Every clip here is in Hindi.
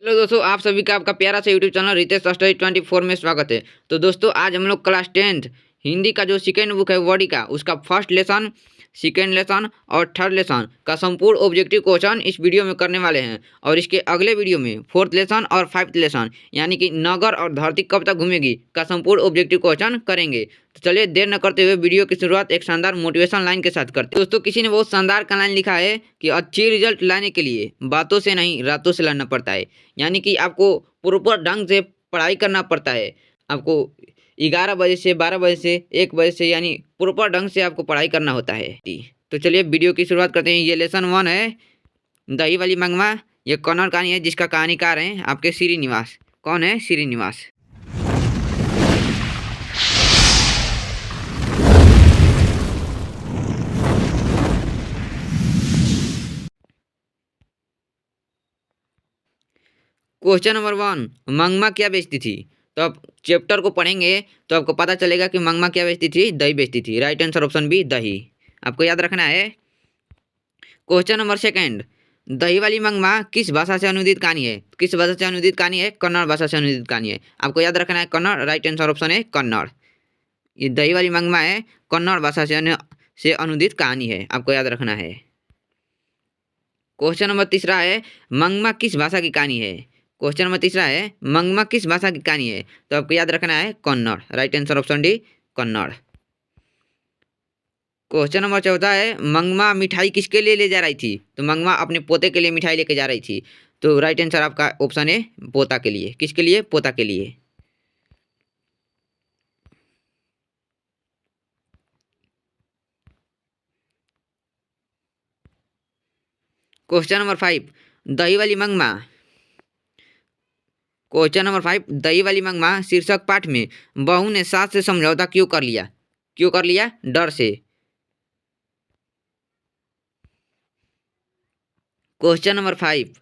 हेलो दोस्तों, आप सभी का आपका प्यारा सा यूट्यूब चैनल रितेश स्टडी 24 में स्वागत है। तो दोस्तों, आज हम लोग क्लास 10th हिंदी का जो सेकेंड बुक है वर्डी का, उसका फर्स्ट लेसन, सेकेंड लेसन और थर्ड लेसन का संपूर्ण ऑब्जेक्टिव क्वेश्चन इस वीडियो में करने वाले हैं। और इसके अगले वीडियो में फोर्थ लेसन और फाइव्थ लेसन यानी कि नगर और धरती कब तक घूमेगी का संपूर्ण ऑब्जेक्टिव क्वेश्चन करेंगे। तो चलिए देर न करते हुए वीडियो की शुरुआत एक शानदार मोटिवेशन लाइन के साथ करते हैं। दोस्तों, किसी ने बहुत शानदार का लाइन लिखा है कि अच्छी रिजल्ट लाने के लिए बातों से नहीं रातों से लड़ना पड़ता है। यानी कि आपको प्रॉपर ढंग से पढ़ाई करना पड़ता है। आपको 11 बजे से 12 बजे से 1 बजे से यानी प्रॉपर ढंग से आपको पढ़ाई करना होता है। तो चलिए वीडियो की शुरुआत करते हैं। ये लेसन 1 है, दही वाली मंगवा। ये कन्नड़ कहानी है जिसका कहानीकार हैं आपके श्रीनिवास। कौन है? श्रीनिवास। क्वेश्चन नंबर 1, मंगमा क्या बेचती थी? तो आप चैप्टर को पढ़ेंगे तो आपको पता चलेगा कि मंगमा क्या बेचती थी? दही बेचती थी। राइट आंसर ऑप्शन बी, दही। आपको याद रखना है। क्वेश्चन नंबर 2, दही वाली मंगमा किस भाषा से अनुदित कहानी है? किस भाषा से अनुदित कहानी है? कन्नड़ भाषा से अनुदित कहानी है। आपको याद रखना है कन्नड़। राइट आंसर ऑप्शन है कन्नड़। ये दही वाली मंगमा है, कन्नड़ भाषा से अनुदित कहानी है। आपको याद रखना है। क्वेश्चन नंबर 3 है, मंगमा किस भाषा की कहानी है? क्वेश्चन नंबर 3 है, मंगमा किस भाषा की कहानी है? तो आपको याद रखना है Kannada. Right answer option D, Kannada. Question number 14 है, मंगमा मिठाई किसके लिए ले जा रही थी? तो मंगमा अपने पोते के लिए मिठाई लेके जा रही थी। तो राइट आंसर आपका ऑप्शन है पोता के लिए। किसके लिए? पोता के लिए। क्वेश्चन नंबर 5, दही वाली मंगमा। क्वेश्चन नंबर 5, दही वाली मंगमा शीर्षक पाठ में बहू ने सास से समझौता क्यों कर लिया? क्यों कर लिया? डर से। क्वेश्चन नंबर 5,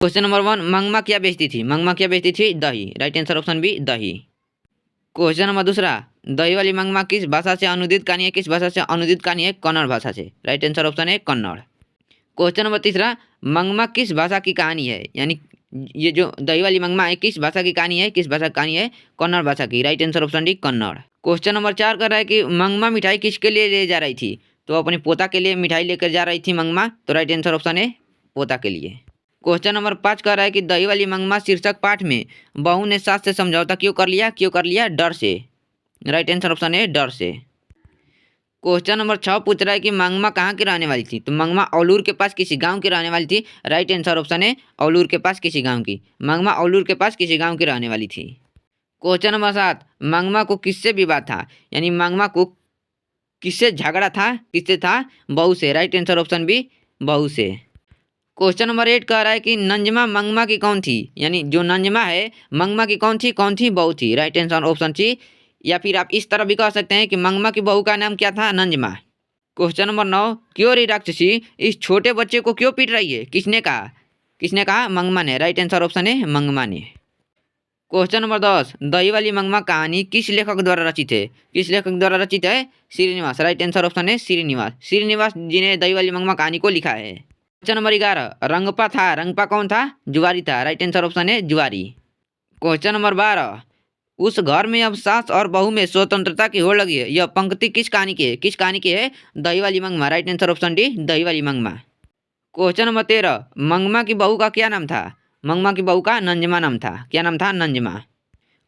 क्वेश्चन नंबर 1, मंगमा क्या बेचती थी? मंगमा क्या बेचती थी? दही। राइट आंसर ऑप्शन बी, दही। क्वेश्चन नंबर 2, दही वाली मंगमा किस भाषा से अनुदित कहानी है? किस भाषा से अनुदित कहानी है? कन्नड़ भाषा से। राइट आंसर ऑप्शन है कन्नड़। क्वेश्चन नंबर 3, मंगमा किस भाषा की कहानी है? यानी ये जो दही वाली मंगमा है किस भाषा की कहानी है? किस भाषा की कहानी है? कन्नड़ भाषा की। Right answer option D, Kannada. Question number 4 कर रहा है कि मंगमा मिठाई किसके लिए ले जा रही थी? तो अपने पोता के लिए मिठाई लेकर जा रही थी मंगमा। तो राइट आंसर ऑप्शन है पोता के लिए। क्वेश्चन नंबर 5 कह रहा है कि दही वाली मंगमा शीर्षक पाठ में बहू ने सास से समझौता क्यों कर लिया? क्यों कर लिया? डर से। राइट आंसर ऑप्शन है डर से। क्वेश्चन नंबर 6 पूछ रहा है कि मंगमा कहाँ की रहने वाली थी? तो मंगमा औलूर के पास किसी गांव की रहने वाली थी। राइट आंसर ऑप्शन है औलूर के पास किसी गांव की। मंगमा औलूर के पास किसी गांव की रहने वाली थी। क्वेश्चन नंबर 7, मंगमा को किससे विवाद था? यानी मंगमा को किससे झगड़ा था? किससे था? बहू से। राइट आंसर ऑप्शन बी, बहू से। क्वेश्चन नंबर 8 कह रहा है कि नंजमा मंगमा की कौन थी? यानी जो नंजमा है मंगमा की कौन थी? कौन थी? बहू थी। Right answer option C. या फिर आप इस तरह भी कह सकते हैं कि मंगमा की बहू का नाम क्या था? नंजमा। क्वेश्चन नंबर 9, क्यों रे राक्षसी इस छोटे बच्चे को क्यों पीट रही है? किसने कहा? किसने कहा? मंगमा ने। राइट आंसर ऑप्शन है मंगमा ने। क्वेश्चन नंबर 10, दही वाली मंगमा कहानी किस लेखक द्वारा रचित है? किस लेखक द्वारा रचित है? श्रीनिवास। राइट आंसर ऑप्शन है श्रीनिवास। श्रीनिवास जी ने दही वाली मंगमा कहानी को लिखा है। क्वेश्चन नंबर 11, रंगपा था। रंगपा कौन था? जुआरी था। राइट आंसर ऑप्शन है जुआरी। क्वेश्चन नंबर 12, उस घर में अब सास और बहू में स्वतंत्रता की होड़ लगी है। यह पंक्ति किस कहानी की है? किस कहानी की है? दही वाली Mangamma. Right answer option D, दही वाली मंगमा। क्वेश्चन नंबर 13, मंगमा की बहू का क्या नाम था? मंगमा की बहू का नंजमा नाम था। क्या नाम था? Nanjamma.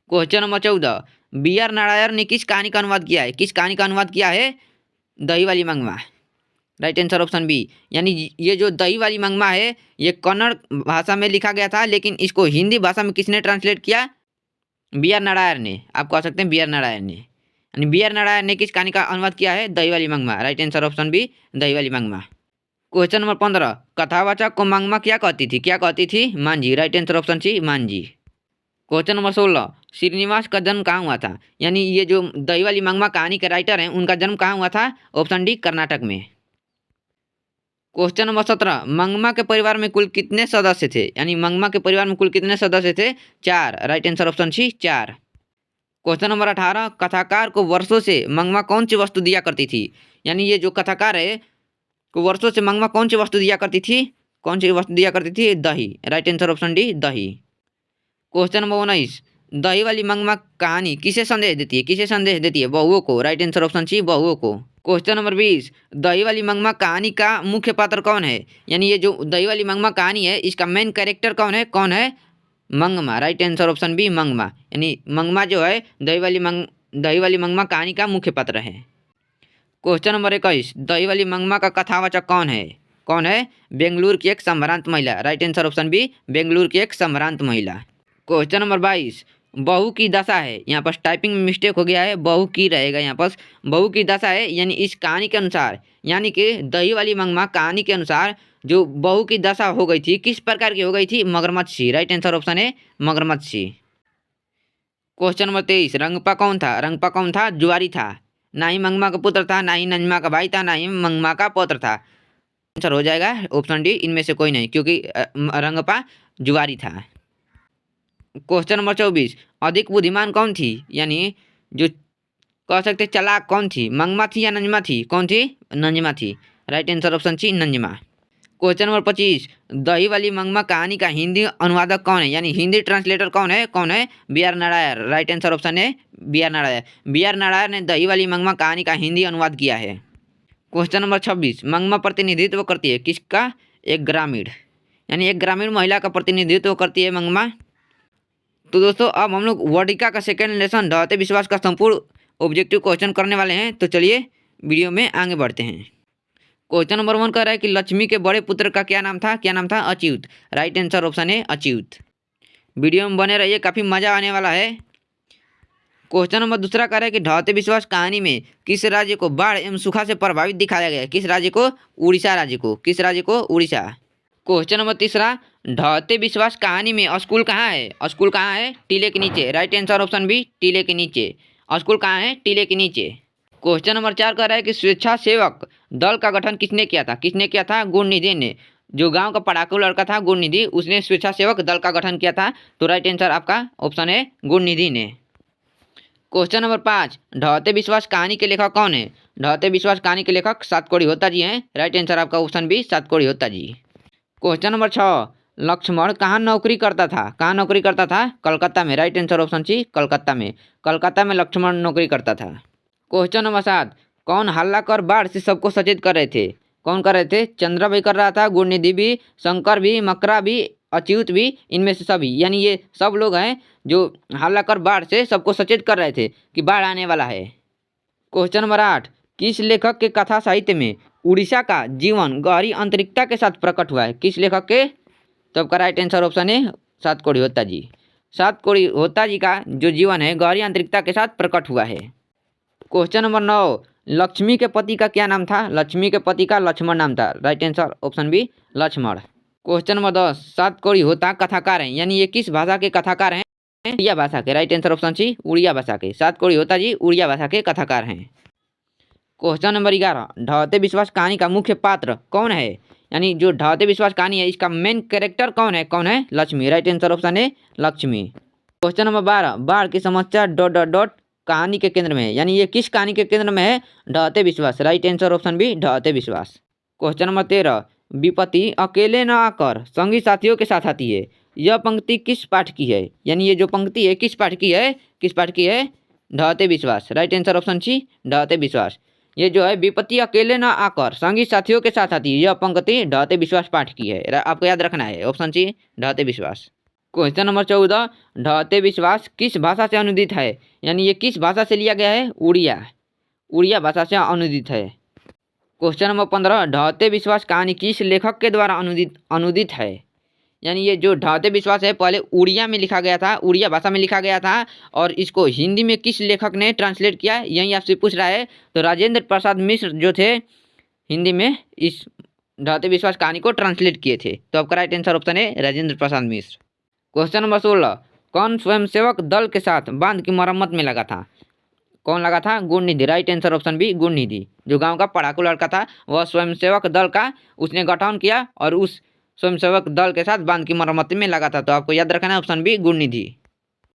Question number 14, B R Narayan ने किस कहानी का अनुवाद किया है? किस कहानी का अनुवाद किया है? दही वाली Mangamma. Right answer option B. यानी ये जो दही वाली मंगमा है ये कन्नड़ भाषा में लिखा गया था, लेकिन इसको हिंदी भाषा में किसने ट्रांसलेट किया? बी आर नारायण ने। आप कह सकते हैं बी आर नारायण ने। यानी बी आर नारायण ने किस कहानी का अनुवाद किया है? दही वाली Mangamma. Right answer option B, दही वाली मंगमा। क्वेश्चन नंबर 15, कथावाचक को मंगमा क्या कहती थी? क्या कहती थी? Manjhi. Right answer option C, Manjhi. Question number 16, Srinivas का जन्म कहाँ हुआ था? यानी ये जो दही वाली मंगमा कहानी के राइटर हैं उनका जन्म कहाँ हुआ था? ऑप्शन डी, कर्नाटक में। क्वेश्चन नंबर 17, मंगमा के परिवार में कुल कितने सदस्य थे? यानी मंगमा के परिवार में कुल कितने सदस्य थे? 4। Right answer option C, 4। Question number 18, कथाकार को वर्षों से मंगमा कौन सी वस्तु दिया करती थी? यानी ये जो कथाकार है को वर्षों से मंगमा कौन सी वस्तु दिया करती थी? कौन सी वस्तु दिया करती थी? दही। राइट आंसर ऑप्शन डी दही। क्वेश्चन नंबर 19, दही वाली मंगमा कहानी किसे संदेश देती है? किसे संदेश देती है? बहुओं को। राइट आंसर ऑप्शन सी बहुओं को। क्वेश्चन नंबर 20, दही वाली मंगमा कहानी का मुख्य पात्र कौन है? यानी ये जो दही वाली मंगमा कहानी है इसका मेन कैरेक्टर कौन है? कौन है? Mangamma. Right answer option B Mangamma. यानी मंगमा जो है दही वाली मंगमा कहानी का मुख्य पात्र है। क्वेश्चन नंबर 21, दही वाली मंगमा का कथावाचक कौन है? कौन है? बेंगलुरु की एक संभ्रांत महिला। Right answer option B Bengaluru की एक संभ्रांत महिला। क्वेश्चन नंबर 22, बहू की दशा है, यहाँ पर टाइपिंग में मिस्टेक हो गया है, बहू की रहेगा यहाँ पर, बहू की दशा है। यानी इस कहानी के अनुसार, यानी कि दही वाली मंगमा कहानी के अनुसार जो बहू की दशा हो गई थी किस प्रकार की हो गई थी? मगरमच्छ सी। राइट आंसर ऑप्शन है मगरमच्छ सी। क्वेश्चन नंबर 23, रंगपा कौन था? रंगपा कौन था? जुआरी था। ना ही मंगमा का पुत्र था, ना ही नंजमा का भाई था, ना ही मंगमा का पौत्र था। आंसर हो जाएगा ऑप्शन डी इनमें से कोई नहीं, क्योंकि रंगपा जुआरी था। क्वेश्चन नंबर 24, अधिक बुद्धिमान कौन थी? यानी जो कह सकते चालाक कौन थी? मंगमा थी या नंजमा थी? कौन थी? नंजमा थी। Right answer option C Nanjamma. Question number 25, दही वाली मंगमा कहानी का हिंदी अनुवादक कौन है? यानी हिंदी ट्रांसलेटर कौन है? कौन है? B R Narayan. Right answer option है B R Narayan. B R Narayan ने दही वाली मंगमा कहानी का हिंदी अनुवाद किया है। क्वेश्चन नंबर 26, मंगमा प्रतिनिधित्व करती है किसका? एक ग्रामीण, यानी एक ग्रामीण महिला का प्रतिनिधित्व करती है मंगमा। तो दोस्तों अब हम लोग वर्डिका का सेकेंड लेसन ढहते विश्वास का संपूर्ण ऑब्जेक्टिव क्वेश्चन करने वाले हैं। तो चलिए वीडियो में आगे बढ़ते हैं। क्वेश्चन नंबर 1 कह रहा है कि लक्ष्मी के बड़े पुत्र का क्या नाम था? क्या नाम था? अच्युत। राइट आंसर ऑप्शन है अच्युत। वीडियो में बने रहिए, काफ़ी मजा आने वाला है। क्वेश्चन नंबर 2 कह रहा है कि ढहते विश्वास कहानी में किस राज्य को बाढ़ एवं सूखा से प्रभावित दिखाया गया है? किस राज्य को? उड़ीसा राज्य को। किस राज्य को? उड़ीसा। क्वेश्चन नंबर 3, ढहते विश्वास कहानी में स्कूल कहाँ है? स्कूल कहाँ है? टीले के नीचे। राइट आंसर ऑप्शन बी टीले के नीचे। स्कूल कहाँ है? टीले के नीचे। क्वेश्चन नंबर 4 कह रहा है कि स्वेच्छासेवक दल का गठन किसने किया था? किसने किया था? गुणनिधि ने। जो गांव का पढ़ाकू लड़का था गुणनिधि, उसने स्वेच्छासेवक दल का गठन किया था। तो राइट आंसर आपका ऑप्शन है गुणनिधि ने। क्वेश्चन नंबर 5, ढहते विश्वास कहानी के लेखक कौन है? ढहते विश्वास कहानी के लेखक सातकोड़ी होता जी हैं। राइट आंसर आपका ऑप्शन बी सातकोड़ी होता जी। क्वेश्चन नंबर 6, लक्ष्मण कहाँ नौकरी करता था? कहाँ नौकरी करता था? कलकत्ता में। Right answer option C Calcutta में। कलकत्ता में लक्ष्मण नौकरी करता था। क्वेश्चन नंबर 7, कौन हल्ला कर बाढ़ से सबको सचेत कर रहे थे? कौन कर रहे थे? चंद्रा भी कर रहा था, गुणनिधि भी, शंकर भी, मकरा भी, अच्युत भी, इनमें से सभी, यानी ये सब लोग हैं जो हल्ला कर बाढ़ से सबको सचेत कर रहे थे कि बाढ़ आने वाला है। क्वेश्चन नंबर 8, किस लेखक के कथा साहित्य में उड़ीसा का जीवन गहरी आंतरिकता के साथ प्रकट हुआ है? किस लेखक के? तो आपका राइट आंसर ऑप्शन है सातकोड़ी होता जी। सातकोड़ी होता जी का जो जीवन है गहरी आंतरिकता के साथ प्रकट हुआ है। क्वेश्चन नंबर 9, लक्ष्मी के पति का क्या नाम था? लक्ष्मी के पति का लक्ष्मण नाम था। Right answer option B Lakshman. Question number 10, Satkodi Hota कथाकार हैं, यानी ये किस भाषा के कथाकार हैं? उड़िया भाषा के। Right answer option C Oriya भाषा के। सातकोड़ी होता जी उड़िया भाषा के कथाकार हैं। क्वेश्चन नंबर 11, ढहते विश्वास कहानी का मुख्य पात्र कौन है? यानी जो ढहते विश्वास कहानी है इसका मेन कैरेक्टर कौन है? कौन है? लक्ष्मी। राइट आंसर ऑप्शन है लक्ष्मी। क्वेश्चन नंबर 12, बाढ़ की समस्या ... कहानी के केंद्र में है, यानी ये किस कहानी के केंद्र में है? ढहते विश्वास। राइट आंसर ऑप्शन बी ढहते विश्वास। क्वेश्चन नंबर 13, विपत्ति अकेले न आकर संगी साथियों के साथ आती है, यह पंक्ति किस पाठ की है? यानी ये जो पंक्ति है किस पाठ की है? किस पाठ की है? ढहते विश्वास। राइट आंसर ऑप्शन सी ढहते विश्वास। ये जो है विपत्ति अकेले न आकर संगी साथियों के साथ आती है, यह पंक्ति ढहते विश्वास पाठ की है। आपको याद रखना है ऑप्शन सी ढहते विश्वास। क्वेश्चन नंबर 14, ढहते विश्वास किस भाषा से अनुदित है? यानी ये किस भाषा से लिया गया है? उड़िया। उड़िया भाषा से अनुदित है। क्वेश्चन नंबर 15, ढहते विश्वास कहानी किस लेखक के द्वारा अनुदित है? यानी ये जो ढहते विश्वास है पहले उड़िया में लिखा गया था, उड़िया भाषा में लिखा गया था, और इसको हिंदी में किस लेखक ने ट्रांसलेट किया? यही आपसे पूछ रहा है। तो राजेंद्र प्रसाद मिश्र जो थे हिंदी में इस ढहते विश्वास कहानी को ट्रांसलेट किए थे। तो आपका राइट आंसर ऑप्शन है राजेंद्र प्रसाद मिश्र। क्वेश्चन नंबर 16, कौन स्वयंसेवक दल के साथ बांध की मरम्मत में लगा था? कौन लगा था? Gunanidhi. Right answer option B Gunanidhi. जो गांव का पढ़ाकू लड़का था वह स्वयंसेवक दल का उसने गठन किया और उस स्वयंसेवक दल के साथ बांध की मरम्मत में लगा था। तो आपको याद रखना है ऑप्शन बी गुणनिधि।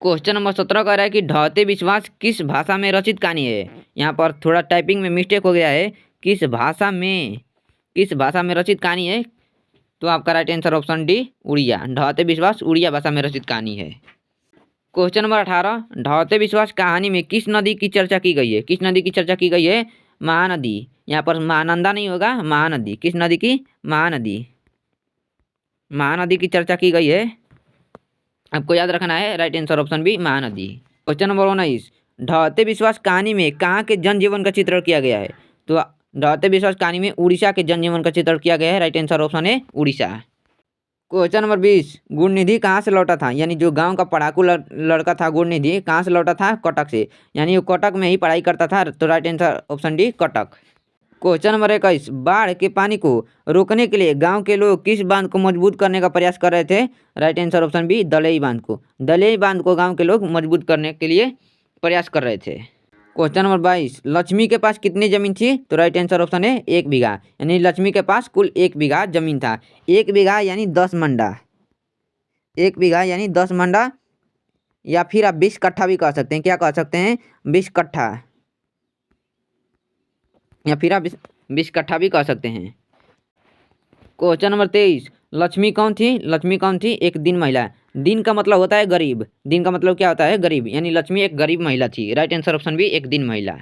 क्वेश्चन नंबर 17 कह रहा है कि ढहते विश्वास किस भाषा में रचित कहानी है? यहाँ पर थोड़ा टाइपिंग में मिस्टेक हो गया है। किस भाषा में रचित कहानी है? तो आपका right answer option D Odia. Dhahte Vishwas Odia भाषा में रचित कहानी है। क्वेश्चन नंबर 18, ढहते विश्वास कहानी में किस नदी की चर्चा की गई है? किस नदी की चर्चा की गई है? महानदी। यहाँ पर महानंदा नहीं होगा, महानदी। किस नदी की? महानदी। महानदी की चर्चा की गई है, आपको याद रखना है। Right answer option B Mahanadi. Question number 19, ढहते विश्वास कहानी में कहाँ के जनजीवन का चित्रण किया गया है? तो ढहते विश्वास कहानी में उड़ीसा के जनजीवन का चित्रण किया गया है। राइट आंसर ऑप्शन है उड़ीसा। क्वेश्चन नंबर 20, गुणनिधि कहाँ से लौटा था? यानी जो गांव का पढ़ाकू लड़का था गुणनिधि कहाँ से लौटा था? कटक से। यानी वो कटक में ही पढ़ाई करता था। तो right answer option D Cuttack. Question number 21, बाढ़ के पानी को रोकने के लिए गांव के लोग किस बांध को मजबूत करने का प्रयास कर रहे थे? राइट आंसर ऑप्शन बी दलई बांध को। दलई बांध को गांव के लोग मजबूत करने के लिए प्रयास कर रहे थे। क्वेश्चन नंबर 22, लक्ष्मी के पास कितनी जमीन थी? तो राइट आंसर ऑप्शन है 1 बीघा। यानी लक्ष्मी के पास कुल 1 बीघा जमीन था। 1 बीघा यानी 10 मंडा। 1 बीघा यानी 10 मंडा, या फिर आप 20 कट्ठा भी कह सकते हैं। क्या कह सकते हैं? 20 कट्ठा, या फिर आप 20 कट्ठा भी कह सकते हैं। क्वेश्चन नंबर 23, लक्ष्मी कौन थी? लक्ष्मी कौन थी? एक दिन महिला। दिन का मतलब होता है गरीब। दिन का मतलब क्या होता है? गरीब। यानी लक्ष्मी एक गरीब महिला थी। राइट आंसर ऑप्शन बी एक दिन महिला।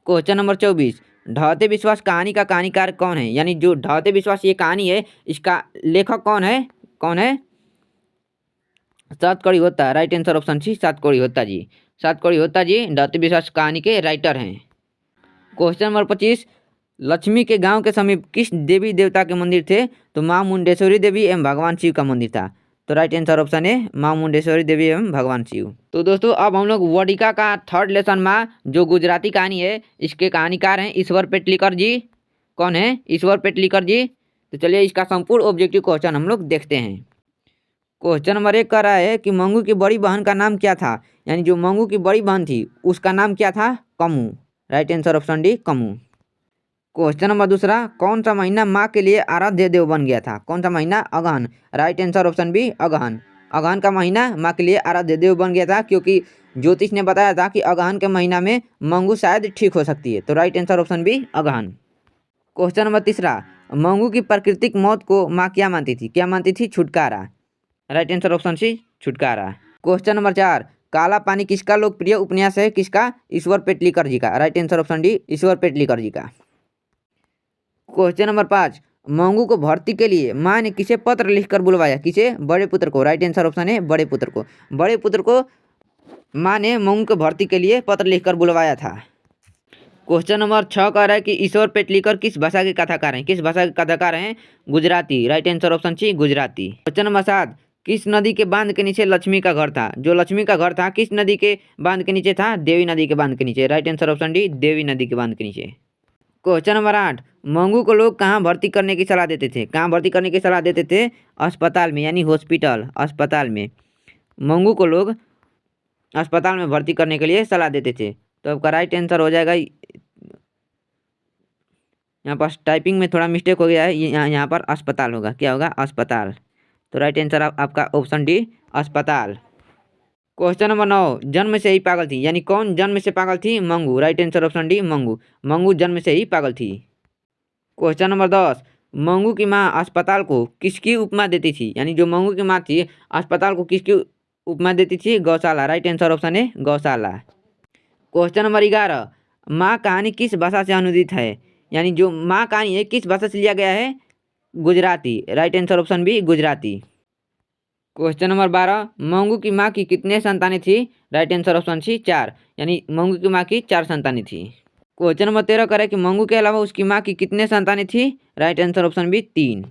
क्वेश्चन नंबर 24, ढहते विश्वास कहानी का कहानीकार कौन है? यानी जो ढहते विश्वास ये कहानी है, इसका लेखक कौन है? कौन है? सातकड़ी होता। राइट आंसर ऑप्शन सी सातकड़ी होता जी। सातकड़ी होता जी ढहते विश्वास कहानी के राइटर हैं। क्वेश्चन नंबर 25, लक्ष्मी के गांव के समीप किस देवी देवता के मंदिर थे? तो माँ मुंडेश्वरी देवी एवं भगवान शिव का मंदिर था। तो राइट आंसर ऑप्शन है माँ मुंडेश्वरी देवी एवं भगवान शिव। तो दोस्तों अब हम लोग वर्णिका का थर्ड लेसन में जो गुजराती कहानी है, इसके कहानीकार हैं ईश्वर पेटलीकर जी। कौन है? ईश्वर पेटलीकर जी। तो चलिए इसका संपूर्ण ऑब्जेक्टिव क्वेश्चन हम लोग देखते हैं। क्वेश्चन नंबर 1 कह रहा है कि मंगू की बड़ी बहन का नाम क्या था? यानी जो मंगू की बड़ी बहन थी उसका नाम क्या था? Kamu. Right answer option D Kamu. Question number 2, कौन सा महीना माँ के लिए आराध्य देव बन गया था? कौन सा महीना? अगहन। राइट आंसर ऑप्शन बी अगहन। अगहन का महीना माँ के लिए आराध्य देव बन गया था, क्योंकि ज्योतिष ने बताया था कि अगहन के महीना में मंगू शायद ठीक हो सकती है। तो राइट आंसर ऑप्शन बी अगहन। क्वेश्चन नंबर 3, मंगू की प्राकृतिक मौत को माँ क्या मानती थी? क्या मानती थी? छुटकारा। राइट आंसर ऑप्शन सी छुटकारा। क्वेश्चन नंबर 4, काला पानी किसका लोकप्रिय उपन्यास है? किसका? ईश्वर पेटलीकर जी का। राइट आंसर ऑप्शन डी ईश्वर पेटलीकर जी का। क्वेश्चन नंबर 5, मंगू को भर्ती के लिए माँ ने किसे पत्र लिखकर बुलवाया? किसे? बड़े पुत्र को। राइट आंसर ऑप्शन है बड़े पुत्र को। बड़े पुत्र को माँ ने मंगू को भर्ती के लिए पत्र लिखकर बुलवाया था। क्वेश्चन नंबर 6 कह रहा है कि ईश्वर पेटलीकर किस भाषा के कथाकार हैं? किस भाषा के कथाकार हैं? Gujarati. Right answer option C Gujarati. Question number 7, किस नदी के बांध के नीचे लक्ष्मी का घर था? जो लक्ष्मी का घर था किस नदी के बांध के नीचे था? देवी नदी के बांध के नीचे। राइट आंसर ऑप्शन डी देवी नदी के बांध के नीचे। क्वेश्चन नंबर 8, मंगू को लोग कहाँ भर्ती करने की सलाह देते थे? कहाँ भर्ती करने की सलाह देते थे? अस्पताल में, यानी हॉस्पिटल, अस्पताल में। मंगू को लोग अस्पताल में भर्ती करने के लिए सलाह देते थे। तो आपका राइट आंसर हो जाएगा, यहाँ पर टाइपिंग में थोड़ा मिस्टेक हो गया है, यहाँ पर अस्पताल होगा। क्या होगा? अस्पताल। तो राइट आंसर आपका ऑप्शन डी अस्पताल। क्वेश्चन नंबर 9, जन्म से ही पागल थी। यानी कौन जन्म से पागल थी? Mangu. Right answer option D Mangu. Mangu जन्म से ही पागल थी। क्वेश्चन नंबर 10, मंगू की माँ अस्पताल को किसकी उपमा देती थी? यानी जो मंगू की माँ थी अस्पताल को किसकी उपमा देती थी? गौशाला। राइट आंसर ऑप्शन है गौशाला। क्वेश्चन नंबर 11, माँ कहानी किस भाषा से अनुदित है? यानी जो माँ कहानी है किस भाषा से लिया गया है? Gujarati. Right answer option B Gujarati. Question number 12, Mangu की माँ की कितने संतानें थी? Right answer option C 4। यानी मंगू की माँ की 4 संतानें थी। क्वेश्चन नंबर 13 करें कि मंगू के अलावा उसकी माँ की कितने संतानें थी? Right answer option B 3।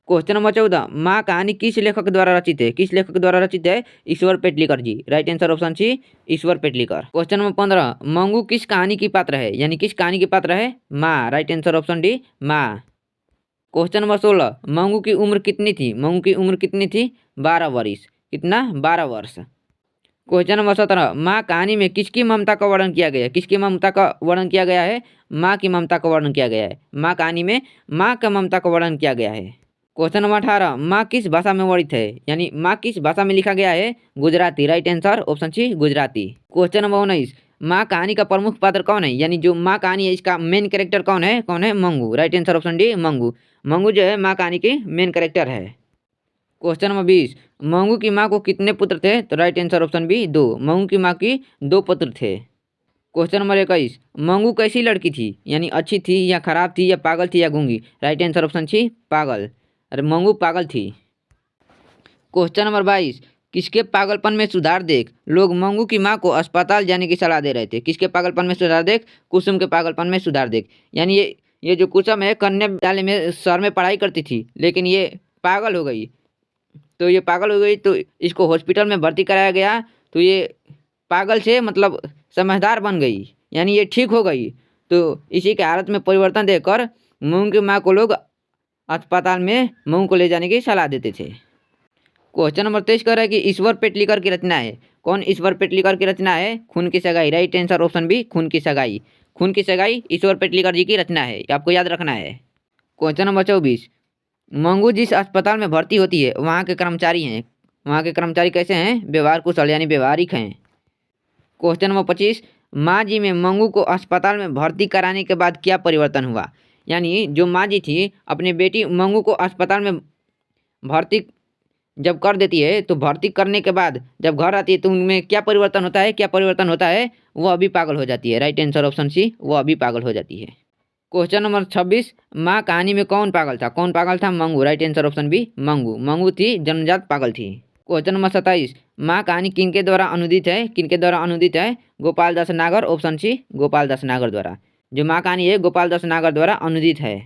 Question number 14, माँ कहानी किस लेखक द्वारा रचित है? किस लेखक द्वारा रचित है? ईश्वर पेटलीकर जी। राइट आंसर ऑप्शन सी ईश्वर पेटलीकर। क्वेश्चन नंबर 15, मंगू किस कहानी की पात्र है? यानी किस कहानी की पात्र है? माँ। राइट आंसर ऑप्शन डी माँ। क्वेश्चन नंबर 16, मंगू की उम्र कितनी थी? मंगू की उम्र कितनी थी? 12 वर्ष। कितना? 12 वर्ष। क्वेश्चन नंबर 17, माँ कहानी में किसकी ममता का वर्णन किया गया है? किसकी ममता का वर्णन किया गया है? माँ की ममता का वर्णन किया गया है। माँ कहानी में माँ का ममता का वर्णन किया गया है। क्वेश्चन नंबर 18, माँ किस भाषा में वर्णित है? यानी माँ किस भाषा में लिखा गया है? Gujarati. Right answer option C Gujarati. Question number 19, माँ कहानी का प्रमुख पात्र कौन है? यानी जो माँ कहानी है इसका मेन कैरेक्टर कौन है? कौन है? Mangu. Right answer option D Mangu. Mangu जो है माँ कहानी की मेन कैरेक्टर है। क्वेश्चन नंबर 20, मंगू की माँ को कितने पुत्र थे? तो right answer option B 2। Mangu की माँ की 2 पुत्र थे। क्वेश्चन नंबर 21, मंगू कैसी लड़की थी? यानी अच्छी थी या खराब थी या पागल थी या गूंगी? राइट आंसर ऑप्शन सी पागल। अरे मंगू पागल थी। क्वेश्चन नंबर 22, किसके पागलपन में सुधार देख लोग मंगू की माँ को अस्पताल जाने की सलाह दे रहे थे? किसके पागलपन में सुधार देख? कुसुम के पागलपन में सुधार देख। यानी ये जो कुसुम है कन्या विद्यालय में शहर में पढ़ाई करती थी, लेकिन ये पागल हो गई। तो ये पागल हो गई तो इसको हॉस्पिटल में भर्ती कराया गया, तो ये पागल से मतलब समझदार बन गई, यानी ये ठीक हो गई। तो इसी के हालत में परिवर्तन देखकर मंगू की माँ को लोग अस्पताल में मंगू को ले जाने की सलाह देते थे। क्वेश्चन नंबर 23 कह रहा है कि ईश्वर पेटलिकर की रचना है। कौन ईश्वर पेटलिकर की रचना है? खून की सगाई। राइट आंसर ऑप्शन बी खून की सगाई। खून की सगाई ईश्वर पेटलिकर जी की रचना है, ये आपको याद रखना है। क्वेश्चन नंबर 24, मंगू जिस अस्पताल में भर्ती होती है वहाँ के कर्मचारी हैं, वहाँ के कर्मचारी कैसे हैं? व्यवहार कुशल यानी व्यवहारिक हैं। क्वेश्चन नंबर 25, माँ जी में मंगू को अस्पताल में भर्ती कराने के बाद क्या परिवर्तन हुआ? यानी जो माँ जी थी अपनी बेटी मंगू को अस्पताल में भर्ती जब कर देती है, तो भर्ती करने के बाद जब घर आती है तो उनमें क्या परिवर्तन होता है? क्या परिवर्तन होता है? वो अभी पागल हो जाती है। राइट आंसर ऑप्शन सी वो अभी पागल हो जाती है। क्वेश्चन नंबर 26, माँ कहानी में कौन पागल था? कौन पागल था? Mangu. Right answer option B Mangu. Mangu थी जन्मजात पागल थी। क्वेश्चन नंबर 27, माँ कहानी किनके द्वारा अनुदित है? किनके द्वारा अनुदित है? गोपाल दास नागर। ऑप्शन सी गोपाल दास नागर द्वारा। जो माँ कहानी है गोपाल दास नागर द्वारा अनुदित है।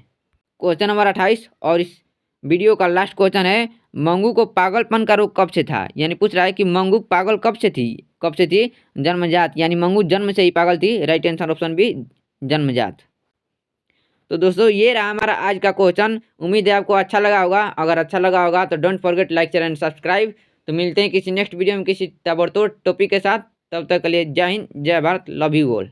क्वेश्चन नंबर 28 और इस वीडियो का लास्ट क्वेश्चन है, मंगू को पागलपन का रोग कब से था? यानी पूछ रहा है कि मंगू पागल कब से थी? कब से थी? जन्मजात, यानी मंगू जन्म से ही पागल थी। राइट आंसर ऑप्शन बी जन्मजात। तो दोस्तों ये रहा हमारा आज का क्वेश्चन। उम्मीद है आपको अच्छा लगा होगा। अगर अच्छा लगा होगा तो don't forget like share and subscribe. तो मिलते हैं किसी नेक्स्ट वीडियो में किसी ताबड़तोड़ टॉपिक के साथ। तब तक के लिए जय हिंद, जय भारत, लव यू ऑल।